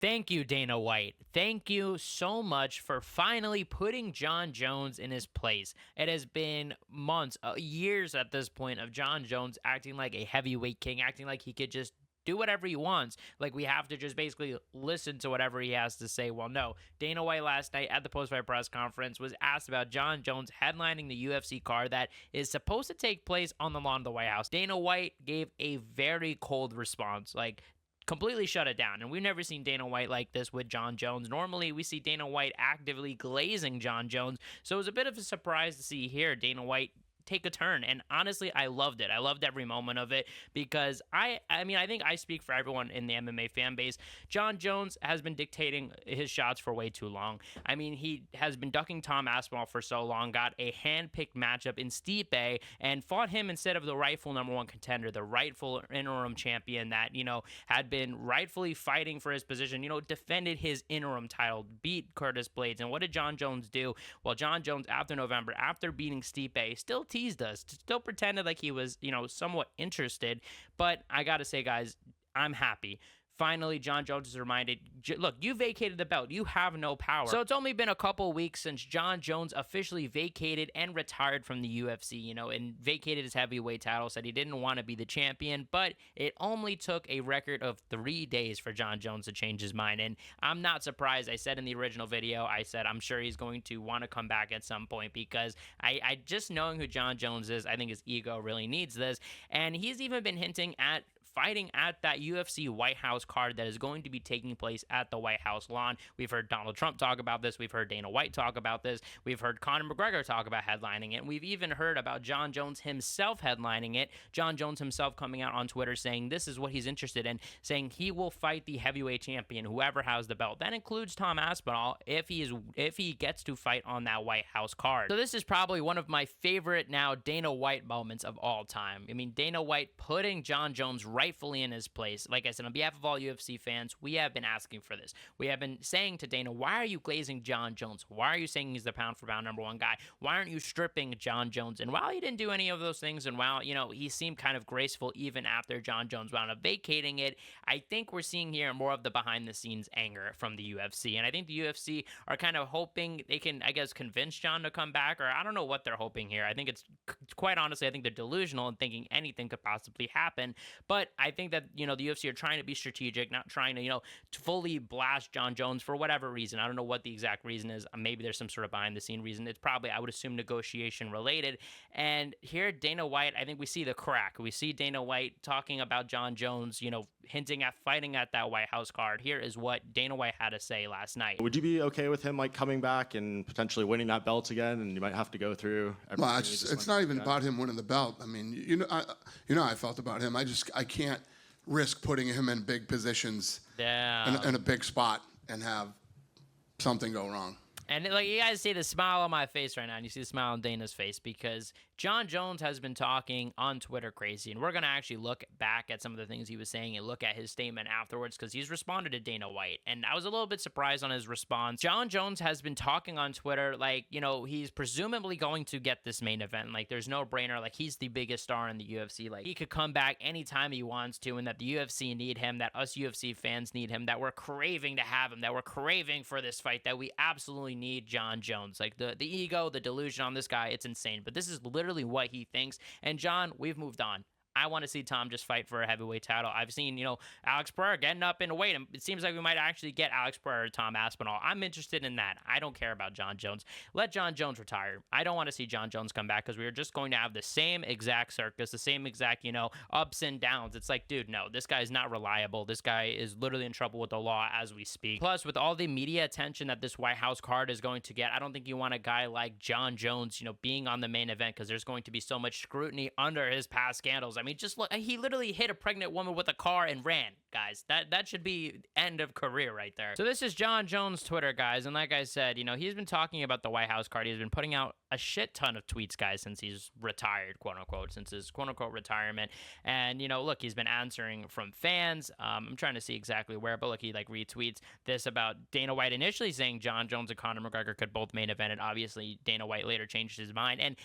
Thank you, Dana White. Thank you so much for finally putting Jon Jones in his place. It has been months, years at this point of Jon Jones acting like a heavyweight king, acting like he could just do whatever he wants. Like we have to just basically listen to whatever he has to say. Well, no. Dana White last night at the post-fight press conference was asked about Jon Jones headlining the UFC card that is supposed to take place on the lawn of the White House. Dana White gave a very cold response. Like, completely shut it down. And we've never seen Dana White like this with Jon Jones. Normally, we see Dana White actively glazing Jon Jones. So it was a bit of a surprise to see here Dana White take a turn. And honestly, I loved it. I loved every moment of it because I mean, I think I speak for everyone in the MMA fan base. Jon Jones has been dictating his shots for way too long. I mean, he has been ducking Tom Aspinall for so long, got a hand-picked matchup in Stipe and fought him instead of the rightful number one contender, the rightful interim champion that, had been rightfully fighting for his position, defended his interim title, beat Curtis Blades. And what did Jon Jones do? Well, Jon Jones, after November, after beating Stipe, still teased us, still pretended like he was, somewhat interested. But I got to say, guys, I'm happy. Finally, Jon Jones is reminded, look, you vacated the belt. You have no power. So it's only been a couple weeks since Jon Jones officially vacated and retired from the UFC, and vacated his heavyweight title, said he didn't want to be the champion, but it only took a record of 3 days for Jon Jones to change his mind. And I'm not surprised. I said in the original video, I said I'm sure he's going to want to come back at some point because I just knowing who Jon Jones is, I think his ego really needs this. And he's even been hinting at fighting at that UFC White House card that is going to be taking place at the White House lawn. We've heard Donald Trump talk about this. We've heard Dana White talk about this. We've heard Conor McGregor talk about headlining it. We've even heard about Jon Jones himself headlining it. Jon Jones himself coming out on Twitter saying this is what he's interested in, saying he will fight the heavyweight champion, whoever has the belt. That includes Tom Aspinall if he gets to fight on that White House card. So this is probably one of my favorite now Dana White moments of all time. I mean, Dana White putting Jon Jones rightfully in his place. Like I said, on behalf of all UFC fans, we have been asking for this. We have been saying to Dana, why are you glazing Jon Jones? Why are you saying he's the pound for pound number one guy? Why aren't you stripping Jon Jones? And while he didn't do any of those things, and while, he seemed kind of graceful even after Jon Jones wound up vacating it, I think we're seeing here more of the behind the scenes anger from the UFC. And I think the UFC are kind of hoping they can, I guess, convince Jon to come back, or I don't know what they're hoping here. I think it's quite honestly, I think they're delusional and thinking anything could possibly happen. But I think that, the UFC are trying to be strategic, not trying to, to fully blast Jon Jones for whatever reason. I don't know what the exact reason is. Maybe there's some sort of behind the scene reason. It's probably, I would assume, negotiation related. And here, Dana White, I think we see the crack. We see Dana White talking about Jon Jones, hinting at fighting at that White House card. Here is what Dana White had to say last night. Would you be okay with him coming back and potentially winning that belt again? And you might have to go through. Well, it's not even about him winning the belt. I mean, how I felt about him. I can't risk putting him in big positions in a big spot and have something go wrong. And you guys see the smile on my face right now, and you see the smile on Dana's face because Jon Jones has been talking on Twitter crazy, and we're going to actually look back at some of the things he was saying and look at his statement afterwards because he's responded to Dana White, and I was a little bit surprised on his response. Jon Jones has been talking on Twitter he's presumably going to get this main event. There's no brainer. He's the biggest star in the UFC. He could come back anytime he wants to, and that the UFC need him, that us UFC fans need him, that we're craving to have him, that we're craving for this fight, that we absolutely need Jon Jones. The ego, the delusion on this guy, it's insane. But this is literally what he thinks. And Jon, we've moved on. I want to see Tom just fight for a heavyweight title. I've seen, Alex Pereira getting up in weight, and it seems like we might actually get Alex Pereira or Tom Aspinall. I'm interested in that. I don't care about Jon Jones. Let Jon Jones retire. I don't want to see Jon Jones come back because we are just going to have the same exact circus, the same exact, ups and downs. It's dude, no, this guy's not reliable. This guy is literally in trouble with the law as we speak. Plus, with all the media attention that this White House card is going to get, I don't think you want a guy like Jon Jones, being on the main event because there's going to be so much scrutiny under his past scandals. I mean, just look, he literally hit a pregnant woman with a car and ran, guys. That should be end of career right there. So this is Jon Jones' Twitter, guys. And like I said, he's been talking about the White House card. He's been putting out a shit ton of tweets, guys, since he's retired, quote unquote, since his quote unquote retirement. And, look, he's been answering from fans. I'm trying to see exactly where, but look, he like retweets this about Dana White initially saying Jon Jones and Conor McGregor could both main event. And obviously, Dana White later changed his mind. And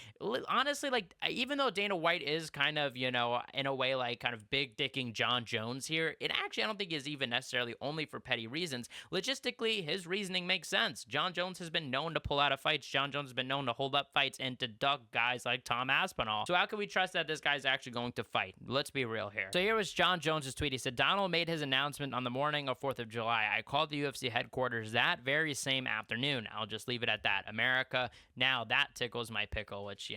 honestly, like, even though Dana White is kind of, in a way, like kind of big dicking Jon Jones here, it actually, I don't think is even necessarily only for petty reasons. Logistically, his reasoning makes sense. Jon Jones has been known to pull out of fights. Jon Jones has been known to hold up fights and to duck guys like Tom Aspinall. So how can we trust that this guy's actually going to fight? Let's be real here. So here was Jon Jones' tweet. He said, Donald made his announcement on the morning of 4th of July. I called the UFC headquarters that very same afternoon. I'll just leave it at that. America, now that tickles my pickle, which,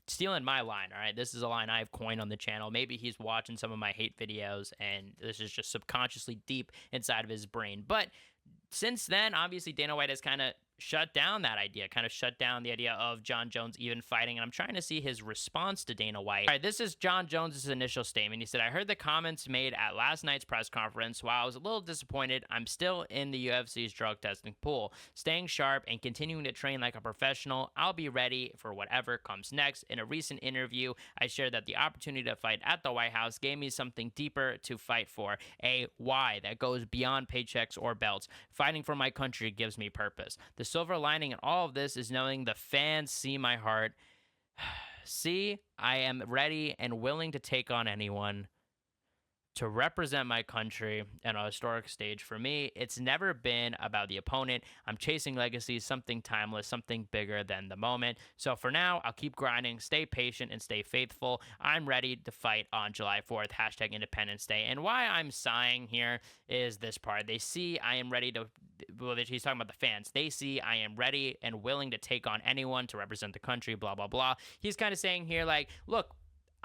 stealing my line, all right? This is a line I've coined on the channel. Maybe he's watching some of my hate videos and this is just subconsciously deep inside of his brain. But since then, obviously, Dana White has kind of shut down that idea, kind of shut down the idea of Jon Jones even fighting. And I'm trying to see his response to Dana White. All right, this is Jon Jones' initial statement. He said, I heard the comments made at last night's press conference. While I was a little disappointed, I'm still in the UFC's drug testing pool, staying sharp and continuing to train like a professional. I'll be ready for whatever comes next. In a recent interview, I shared that the opportunity to fight at the White House gave me something deeper to fight for, a why that goes beyond paychecks or belts. Fighting for my country gives me purpose. The silver lining in all of this is knowing the fans see my heart. See, I am ready and willing to take on anyone to represent my country on a historic stage. For me, it's never been about the opponent. I'm chasing legacy, something timeless, something bigger than the moment. So for now, I'll keep grinding, stay patient, and stay faithful. I'm ready to fight on July 4th, hashtag Independence Day. And why I'm sighing here is this part. They see I am ready to, well, he's talking about the fans. They see I am ready and willing to take on anyone to represent the country, blah, blah, blah. He's kind of saying here, like, look,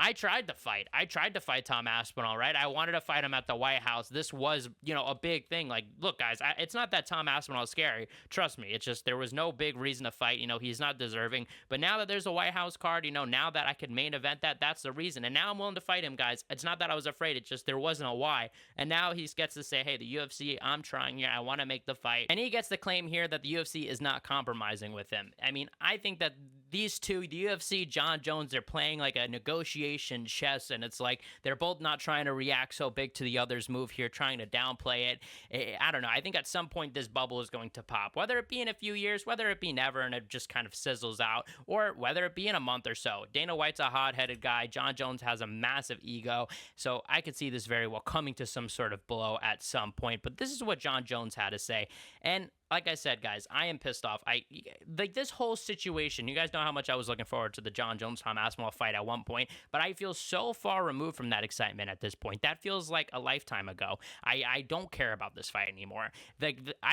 I tried to fight. I tried to fight Tom Aspinall, right? I wanted to fight him at the White House. This was, a big thing. Like, look, guys, it's not that Tom Aspinall is scary. Trust me. It's just there was no big reason to fight. He's not deserving. But now that there's a White House card, now that I could main event that's the reason. And now I'm willing to fight him, guys. It's not that I was afraid. It's just there wasn't a why. And now he gets to say, hey, the UFC, I'm trying here. I want to make the fight. And he gets the claim here that the UFC is not compromising with him. I mean, I think that these two, the UFC, Jon Jones, they're playing like a negotiation chess, and it's like they're both not trying to react so big to the other's move here, trying to downplay it. I don't know. I think at some point this bubble is going to pop, whether it be in a few years, whether it be never, and it just kind of sizzles out, or whether it be in a month or so. Dana White's a hot-headed guy. Jon Jones has a massive ego, so I could see this very well coming to some sort of blow at some point, but this is what Jon Jones had to say. And like I said, guys, I am pissed off. Like this whole situation, you guys know how much I was looking forward to the Jon Jones-Tom Aspinall fight at one point, but I feel so far removed from that excitement at this point. That feels like a lifetime ago. I don't care about this fight anymore.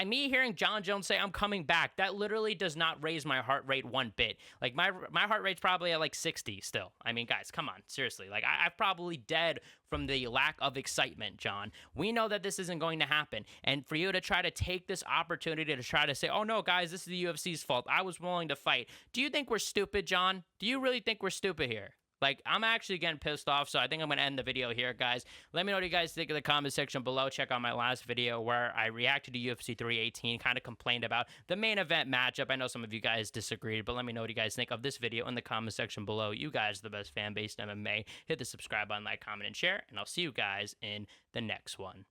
Me hearing Jon Jones say I'm coming back, that literally does not raise my heart rate one bit. Like my heart rate's probably at like 60 still. I mean, guys, come on, seriously. Like I'm probably dead from the lack of excitement, John. We know that this isn't going to happen. And for you to try to take this opportunity to try to say, oh no, guys, this is the UFC's fault. I was willing to fight. Do you think we're stupid, John? Do you really think we're stupid here? Like, I'm actually getting pissed off, so I think I'm going to end the video here, guys. Let me know what you guys think in the comment section below. Check out my last video where I reacted to UFC 318, kind of complained about the main event matchup. I know some of you guys disagreed, but let me know what you guys think of this video in the comment section below. You guys are the best fan base in MMA. Hit the subscribe button, like, comment, and share, and I'll see you guys in the next one.